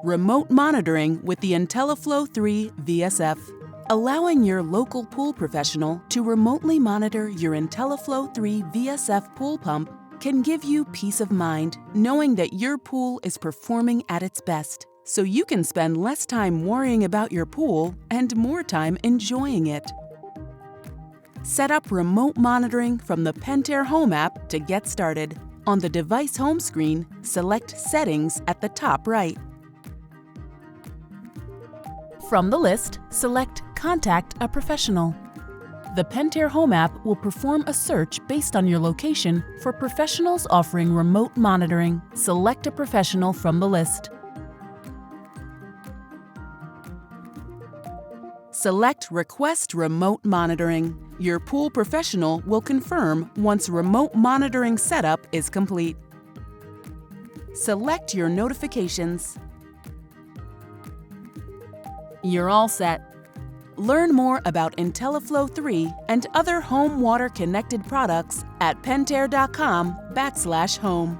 Remote monitoring with the IntelliFlo3 VSF. Allowing your local pool professional to remotely monitor your IntelliFlo3 VSF pool pump can give you peace of mind knowing that your pool is performing at its best, so you can spend less time worrying about your pool and more time enjoying it. Set up remote monitoring from the Pentair Home app to get started. On the device home screen, select Settings at the top right. From the list, select Contact a Professional. The Pentair Home app will perform a search based on your location for professionals offering remote monitoring. Select a professional from the list. Select Request Remote Monitoring. Your pool professional will confirm once remote monitoring setup is complete. Select your notifications. You're all set. Learn more about IntelliFlo3 and other home water connected products at pentair.com/home.